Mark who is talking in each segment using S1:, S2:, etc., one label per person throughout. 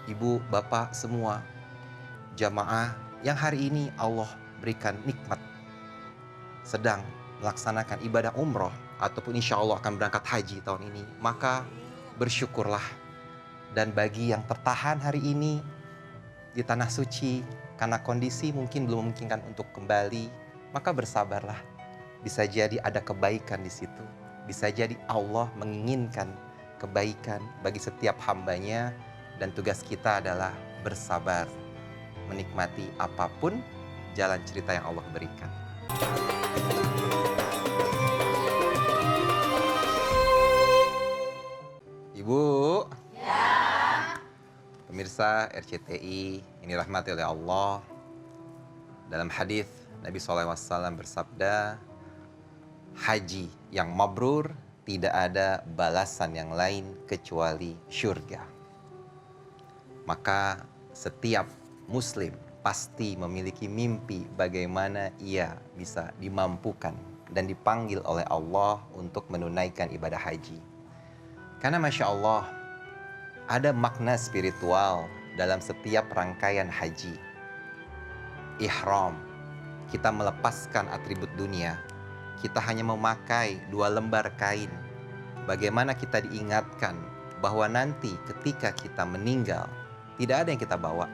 S1: Ibu, bapak semua, jamaah yang hari ini Allah berikan nikmat sedang melaksanakan ibadah umroh ataupun insya Allah akan berangkat haji tahun ini, maka bersyukurlah. Dan bagi yang tertahan hari ini di tanah suci karena kondisi mungkin belum memungkinkan untuk kembali, maka bersabarlah. Bisa jadi ada kebaikan di situ. Bisa jadi Allah menginginkan kebaikan bagi setiap hambanya, dan tugas kita adalah bersabar, menikmati apapun jalan cerita yang Allah berikan. Ibu, pemirsa RCTI, ini rahmati oleh Allah. Dalam hadis Nabi SAW bersabda, haji yang mabrur tidak ada balasan yang lain kecuali syurga. Maka setiap muslim pasti memiliki mimpi bagaimana ia bisa dimampukan dan dipanggil oleh Allah untuk menunaikan ibadah haji. Karena Masya Allah, ada makna spiritual dalam setiap rangkaian haji. Ihram, kita melepaskan atribut dunia. Kita hanya memakai 2 lembar kain. Bagaimana kita diingatkan bahwa nanti ketika kita meninggal, tidak ada yang kita bawa.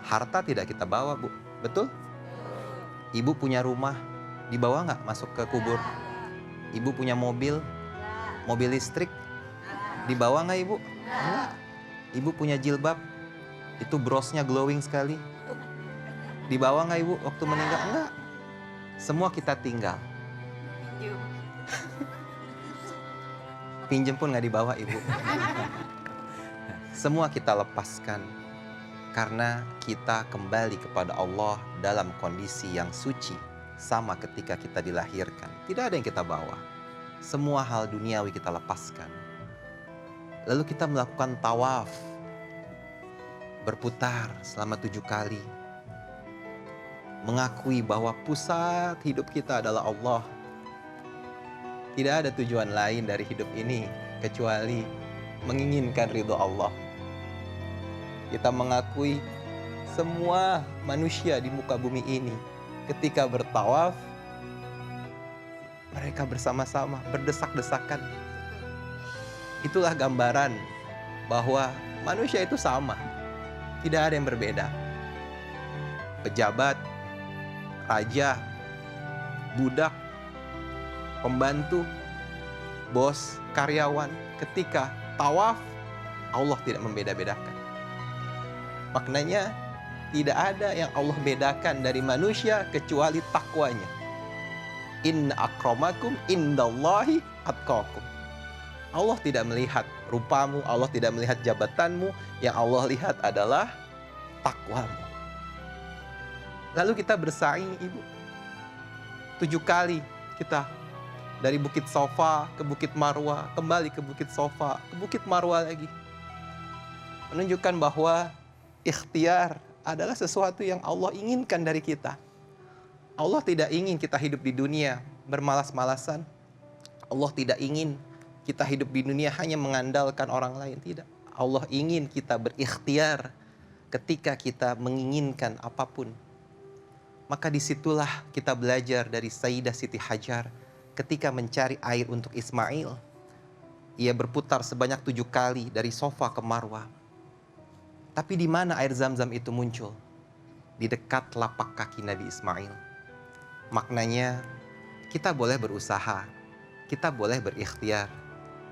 S1: Harta tidak kita bawa, Bu. Betul? Ibu punya rumah, dibawa nggak masuk ke kubur? Ibu punya mobil listrik, dibawa nggak Ibu? Enggak. Ibu punya jilbab, itu brosnya glowing sekali, dibawa nggak Ibu waktu meninggal? Enggak. Semua kita tinggal. Pinjem pun nggak dibawa Ibu. Semua kita lepaskan karena kita kembali kepada Allah dalam kondisi yang suci, sama ketika kita dilahirkan. Tidak ada yang kita bawa. Semua hal duniawi kita lepaskan. Lalu kita melakukan tawaf, berputar selama 7 kali. Mengakui bahwa pusat hidup kita adalah Allah. Tidak ada tujuan lain dari hidup ini kecuali menginginkan ridho Allah. Kita mengakui semua manusia di muka bumi ini ketika bertawaf, mereka bersama-sama berdesak-desakan. Itulah gambaran bahwa manusia itu sama, tidak ada yang berbeda. Pejabat, raja, budak, pembantu, bos, karyawan, ketika tawaf, Allah tidak membeda-bedakan. Maknanya tidak ada yang Allah bedakan dari manusia kecuali takwanya. Inna akramakum indallahi atqakum. Allah tidak melihat rupamu, Allah tidak melihat jabatanmu, yang Allah lihat adalah takwamu. Lalu kita bersaing, Ibu. 7 kali kita dari Bukit Sofa ke Bukit Marwa, kembali ke Bukit Sofa, ke Bukit Marwa lagi. Menunjukkan bahwa ikhtiar adalah sesuatu yang Allah inginkan dari kita. Allah tidak ingin kita hidup di dunia bermalas-malasan. Allah tidak ingin kita hidup di dunia hanya mengandalkan orang lain. Tidak. Allah ingin kita berikhtiar ketika kita menginginkan apapun. Maka disitulah kita belajar dari Sayyidah Siti Hajar ketika mencari air untuk Ismail. Ia berputar sebanyak 7 kali dari Sofa ke Marwa. Tapi di mana air Zam-Zam itu muncul? Di dekat telapak kaki Nabi Ismail. Maknanya kita boleh berusaha, kita boleh berikhtiar,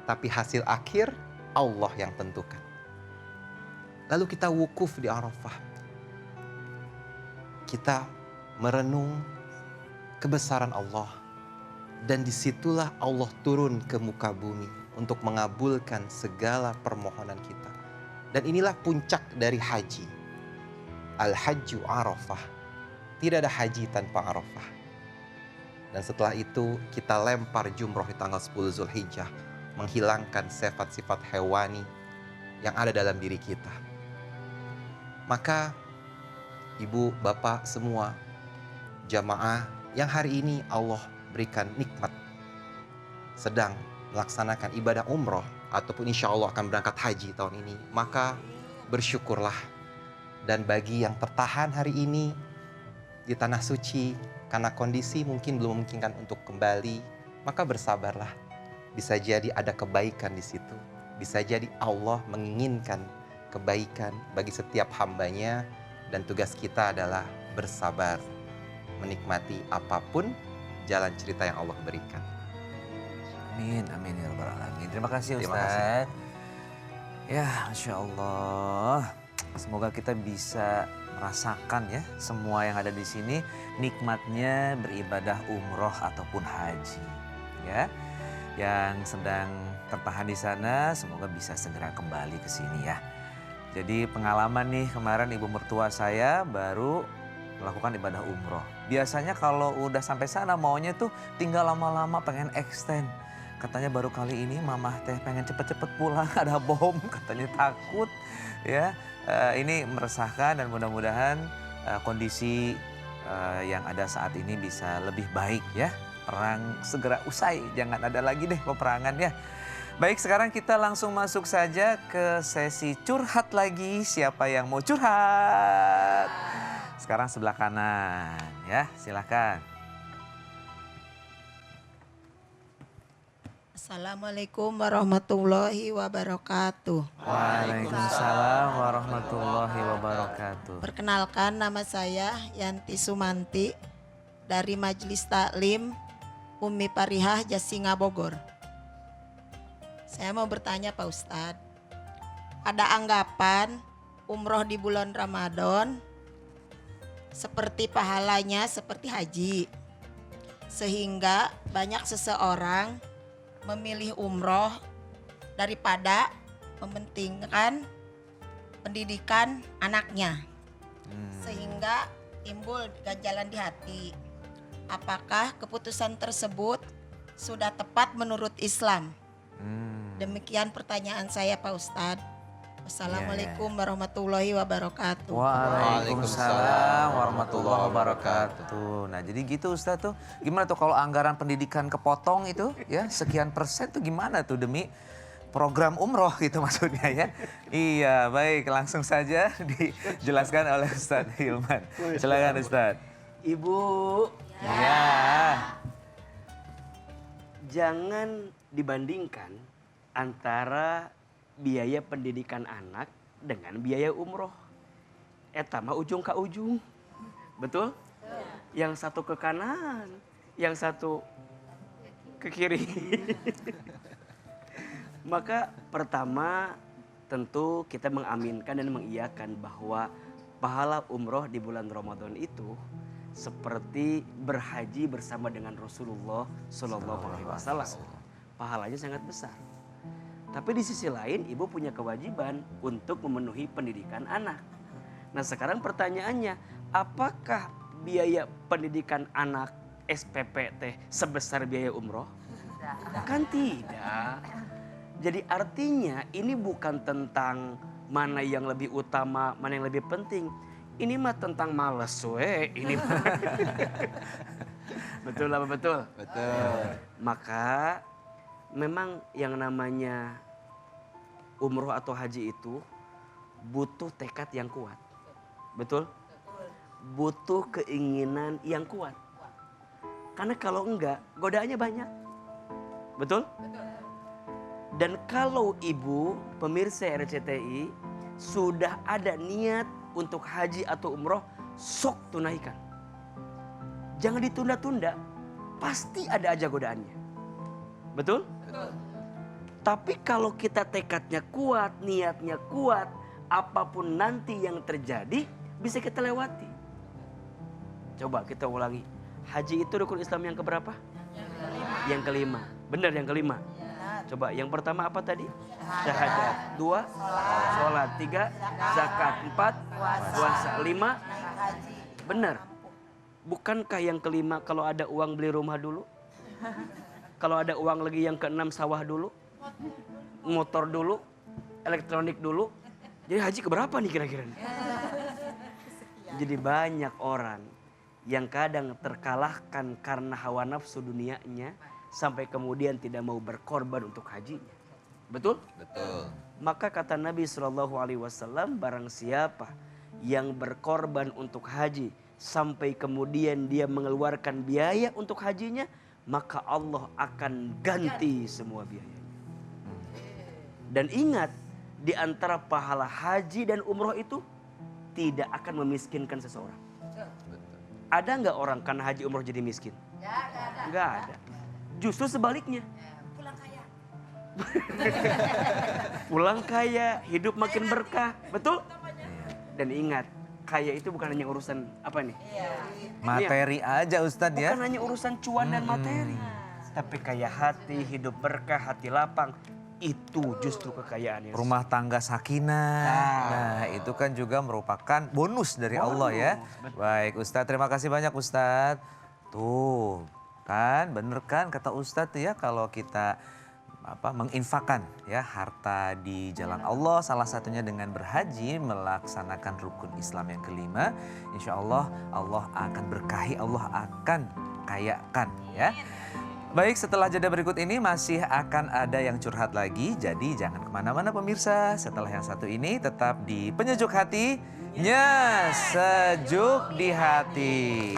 S1: tapi hasil akhir Allah yang tentukan. Lalu kita wukuf di Arafah. Kita merenung kebesaran Allah. Dan disitulah Allah turun ke muka bumi untuk mengabulkan segala permohonan kita. Dan inilah puncak dari haji. Al-Hajju Arafah. Tidak ada haji tanpa Arafah. Dan setelah itu kita lempar jumroh di tanggal 10 Zulhijjah. Menghilangkan sifat-sifat hewani yang ada dalam diri kita. Maka Ibu, Bapak semua, jamaah yang hari ini Allah berikan nikmat sedang melaksanakan ibadah umroh ataupun insya Allah akan berangkat haji tahun ini, maka bersyukurlah. Dan bagi yang tertahan hari ini di tanah suci, karena kondisi mungkin belum memungkinkan untuk kembali, maka bersabarlah. Bisa jadi ada kebaikan di situ. Bisa jadi Allah menginginkan kebaikan bagi setiap hambanya, dan tugas kita adalah bersabar, menikmati apapun jalan cerita yang Allah berikan.
S2: Amin, amin ya rabbal alamin. Terima kasih
S1: Terima
S2: Ustaz. Ya, Masya Allah. Semoga kita bisa merasakan ya semua yang ada di sini nikmatnya beribadah umroh ataupun haji. Ya, yang sedang tertahan di sana semoga bisa segera kembali ke sini ya. Jadi pengalaman nih kemarin ibu mertua saya baru melakukan ibadah umroh. Biasanya kalau udah sampai sana maunya tuh tinggal lama-lama pengen extend. Katanya baru kali ini mamah teh pengen cepet-cepet pulang, ada bom, katanya takut ya. Ini meresahkan dan mudah-mudahan kondisi yang ada saat ini bisa lebih baik ya. Perang segera usai, jangan ada lagi deh peperangan ya. Baik, sekarang kita langsung masuk saja ke sesi curhat lagi. Siapa yang mau curhat? Sekarang sebelah kanan ya, silakan.
S3: Assalamualaikum warahmatullahi wabarakatuh.
S2: Waalaikumsalam warahmatullahi wabarakatuh.
S3: Perkenalkan, nama saya Yanti Sumanti dari Majelis Taklim Umi Parihah Jasinga Bogor. Saya mau bertanya Pak Ustadz, ada anggapan umroh di bulan Ramadan seperti pahalanya seperti haji, sehingga banyak seseorang memilih umroh daripada mementingkan pendidikan anaknya, sehingga timbul ganjalan di hati. Apakah keputusan tersebut sudah tepat menurut Islam? Demikian pertanyaan saya Pak Ustadz. Wassalamualaikum warahmatullahi wabarakatuh.
S2: Waalaikumsalam warahmatullahi wabarakatuh. Nah jadi gitu Ustadz tuh, gimana tuh kalau anggaran pendidikan kepotong itu ya sekian persen tuh gimana tuh demi program umroh gitu maksudnya ya. Iya baik, langsung saja dijelaskan oleh Ustadz Hilman. Silakan Ustadz.
S4: Ibu,
S2: Ya.
S4: jangan dibandingkan antara biaya pendidikan anak dengan biaya umroh. Eta mah ujung ke ujung. Betul? Yang satu ke kanan, yang satu ke kiri. Maka pertama tentu kita mengaminkan dan mengiyakan bahwa pahala umroh di bulan Ramadan itu seperti berhaji bersama dengan Rasulullah Shallallahu Alaihi Wasallam. Pahalanya sangat besar. Tapi di sisi lain ibu punya kewajiban untuk memenuhi pendidikan anak. Nah sekarang pertanyaannya, apakah biaya pendidikan anak SPP teh sebesar biaya umroh? Kan tidak. Jadi artinya ini bukan tentang mana yang lebih utama, mana yang lebih penting. Ini mah tentang males we. Ini mah. Betul apa betul?
S1: Betul.
S4: Maka memang yang namanya umroh atau haji itu butuh tekad yang kuat. Betul? Butuh keinginan yang kuat. Karena kalau enggak, godaannya banyak. Betul? Dan kalau ibu, pemirsa RCTI, sudah ada niat untuk haji atau umroh, sok tunaikan. Jangan ditunda-tunda, pasti ada aja godaannya. Betul? Betul. Tapi kalau kita tekadnya kuat, niatnya kuat, apapun nanti yang terjadi bisa kita lewati. Coba kita ulangi. Haji itu rukun Islam yang keberapa? Yang kelima. Benar yang kelima. Coba yang pertama apa tadi? Syahadat. 2, sholat. 3, zakat. 4, puasa. 5, benar. Bukankah yang kelima kalau ada uang beli rumah dulu? Kalau ada uang lagi yang keenam sawah dulu? Motor dulu? Elektronik dulu? Jadi haji keberapa nih kira-kira? Jadi banyak orang yang kadang terkalahkan karena hawa nafsu dunianya sampai kemudian tidak mau berkorban untuk hajinya. Betul?
S1: Betul.
S4: Maka kata Nabi SAW, barang siapa yang berkorban untuk haji sampai kemudian dia mengeluarkan biaya untuk hajinya, maka Allah akan ganti semua biayanya. Dan ingat, di antara pahala haji dan umroh itu tidak akan memiskinkan seseorang. Ada nggak orang karena haji umroh jadi miskin? Nggak ada. Justru sebaliknya. Pulang kaya, hidup makin berkah, betul? Dan ingat, kaya itu bukan hanya urusan apa nih?
S2: Materi aja Ustadz ya.
S4: Bukan hanya urusan cuan dan materi, tapi kaya hati, hidup berkah, hati lapang, itu justru kekayaan yang
S2: Rumah tangga sakinah. Nah, itu kan juga merupakan bonus dari Allah ya.
S4: Betul.
S2: Baik Ustadz, terima kasih banyak Ustadz. Tuh, kan bener kan kata Ustadz ya, kalau kita menginfakkan ya harta di jalan Allah, salah satunya dengan berhaji, melaksanakan rukun Islam yang kelima, insya Allah Allah akan berkahi, Allah akan kayakan ya. Baik, setelah jeda berikut ini masih akan ada yang curhat lagi, jadi jangan kemana-mana pemirsa. Setelah yang satu ini tetap di Penyejuk Hatinya Sejuk di Hati.